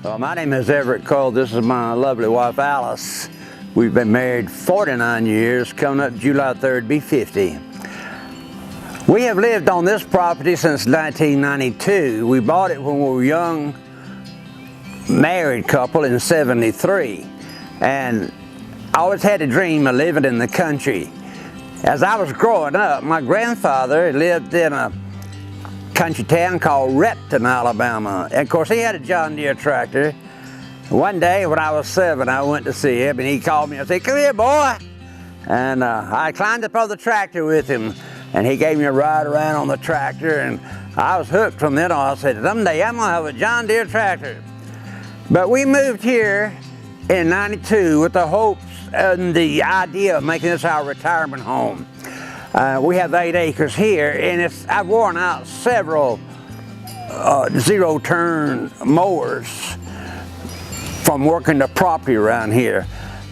Well, my name is Everett Cole. This is my lovely wife, Alice. We've been married 49 years, coming up July 3rd, be 50. We have lived on this property since 1992. We bought it when we were a young married couple in '73. And I always had a dream of living in the country. As I was growing up, my grandfather lived in a country town called Repton, Alabama. And of course, he had a John Deere tractor. One day when I was 7, I went to see him and he called me and said, "Come here, boy." And I climbed up on the tractor with him and he gave me a ride around on the tractor, and I was hooked from then on. I said, someday I'm gonna have a John Deere tractor. But we moved here in '92 with the hopes and the idea of making this our retirement home. We have 8 acres here, and I've worn out several zero-turn mowers from working the property around here.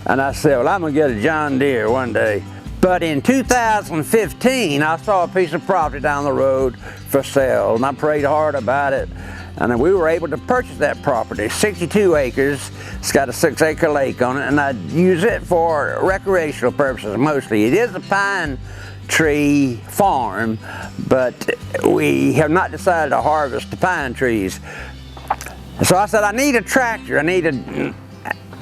And I said, well, I'm gonna get a John Deere one day. But in 2015, I saw a piece of property down the road for sale, and I prayed hard about it. And then we were able to purchase that property, 62 acres. It's got a 6-acre lake on it, and I use it for recreational purposes mostly. It is a pine tree farm, but we have not decided to harvest the pine trees. So I said, I need a tractor. I need a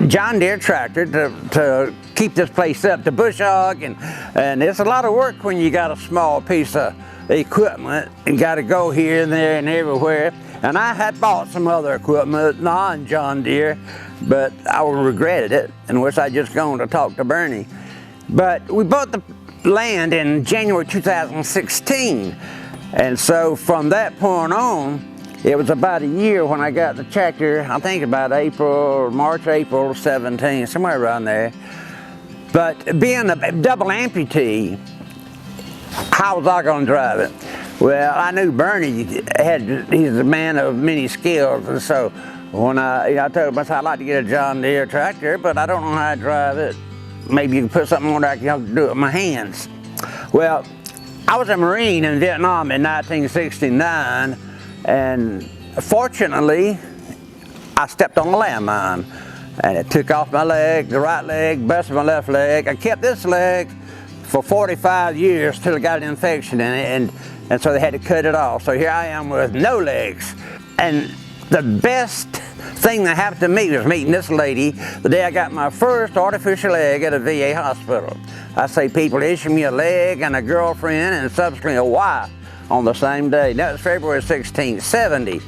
John Deere tractor to keep this place up, to bush hog, and it's a lot of work when you got a small piece of equipment and got to go here and there and everywhere. And I had bought some other equipment, non-John Deere, but I regretted it and wish I'd just gone to talk to Bernie. But we bought the land in January 2016, and so from that point on, it was about a year when I got the tractor. I think about March, April 17, somewhere around there. But being a double amputee, how was I going to drive it? Well, I knew Bernie he's a man of many skills, and so when I told him, I said, I'd like to get a John Deere tractor, but I don't know how to drive it. Maybe you can put something on there I can do it with my hands. Well, I was a Marine in Vietnam in 1969, and fortunately, I stepped on a landmine, and it took off my leg, the right leg, busted my left leg. I kept this leg for 45 years till I got an infection in it, and so they had to cut it off. So here I am with no legs. And the best thing that happened to me was meeting this lady the day I got my first artificial leg at a VA hospital. I say people issue me a leg and a girlfriend and subsequently a wife on the same day. That was February 16, '70.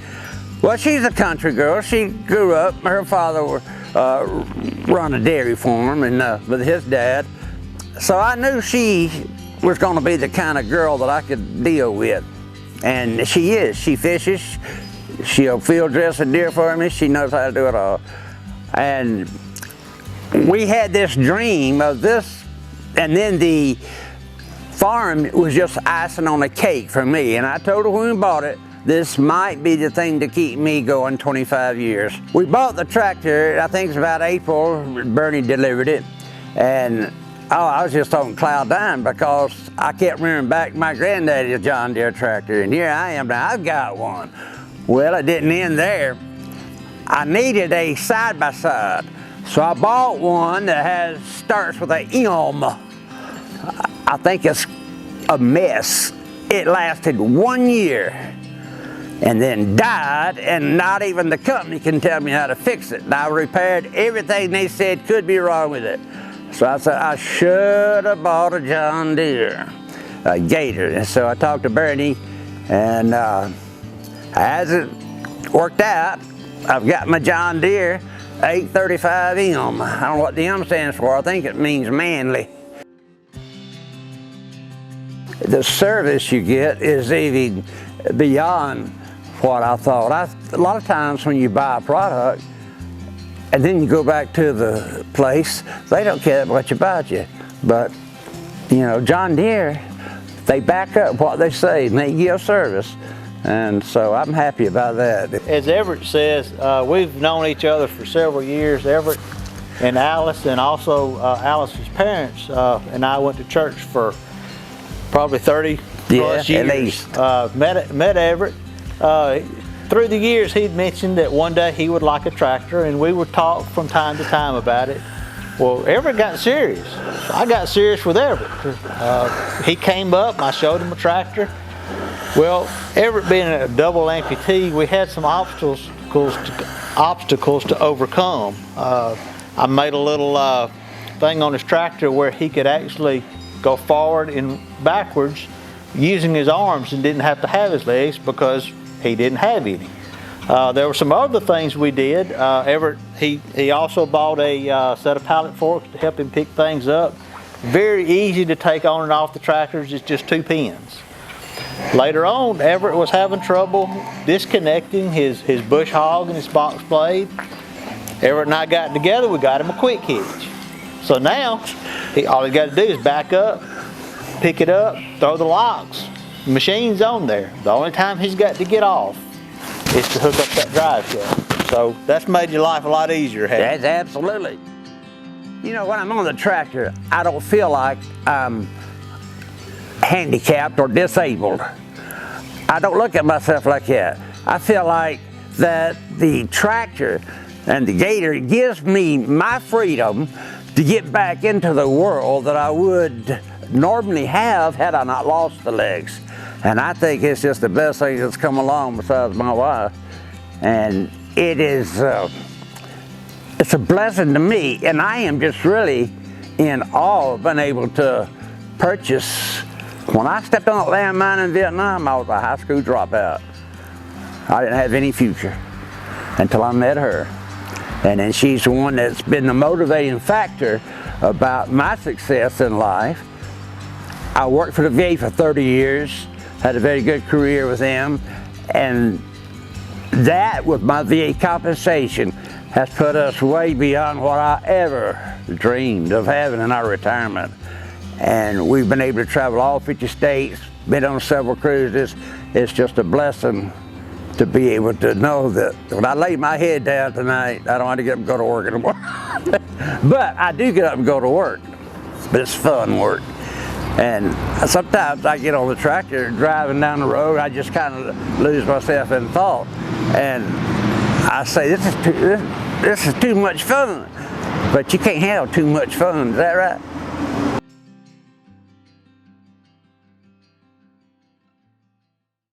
Well, she's a country girl. She grew up, her father run a dairy farm and with his dad. So I knew she was going to be the kind of girl that I could deal with. And she is. She fishes. She'll field dress a deer for me. She knows how to do it all. And we had this dream of this, and then the farm was just icing on the cake for me. And I told her when we bought it, this might be the thing to keep me going 25 years. We bought the tractor, I think it's about April, Bernie delivered it. And I was just on cloud nine because I kept remembering back my granddaddy's John Deere tractor, and here I am now, I've got one. Well, it didn't end there. I needed a side-by-side, so I bought one that starts with a M. I think it's a mess. It lasted 1 year and then died, and not even the company can tell me how to fix it. And I repaired everything they said could be wrong with it. So I said, I should have bought a John Deere Gator. And so I talked to Bernie, and as it worked out, I've got my John Deere 835M. I don't know what the M stands for. I think it means manly. The service you get is even beyond what I thought. A lot of times when you buy a product, and then you go back to the place, they don't care much about you. But, you know, John Deere, they back up what they say and they give service. And so I'm happy about that. As Everett says, we've known each other for several years. Everett and Alice, and also Alice's parents and I went to church for probably 30 plus years. At least. Met Everett. through the years, he'd mentioned that one day he would like a tractor, and we would talk from time to time about it. Well, Everett got serious. So I got serious with Everett. He came up, and I showed him a tractor. Well, Everett being a double amputee, we had some obstacles to overcome. I made a little thing on his tractor where he could actually go forward and backwards using his arms and didn't have to have his legs because he didn't have any. There were some other things we did. Everett, he also bought a set of pallet forks to help him pick things up. Very easy to take on and off the tractors, it's just 2 pins. Later on, Everett was having trouble disconnecting his bush hog and his box blade. Everett and I got together, we got him a quick hitch. So now, all he got to do is back up, pick it up, throw the locks. The machine's on there. The only time he's got to get off is to hook up that drive shaft. So that's made your life a lot easier, hasn't it? That's absolutely. You know, when I'm on the tractor, I don't feel like I'm handicapped or disabled. I don't look at myself like that. I feel like that the tractor and the Gator gives me my freedom to get back into the world that I would normally have had I not lost the legs. And I think it's just the best thing that's come along besides my wife. And it is, it's a blessing to me, and I am just really in awe of being able to purchase. When I stepped on that landmine in Vietnam, I was a high school dropout. I didn't have any future until I met her. And then she's the one that's been the motivating factor about my success in life. I worked for the VA for 30 years, had a very good career with them, and that with my VA compensation has put us way beyond what I ever dreamed of having in our retirement. And we've been able to travel all 50 states, been on several cruises. It's just a blessing to be able to know that when I lay my head down tonight, I don't have to get up and go to work anymore. But I do get up and go to work, but it's fun work. And sometimes I get on the tractor driving down the road, I just kind of lose myself in thought. And I say, this is too much fun. But you can't have too much fun, is that right?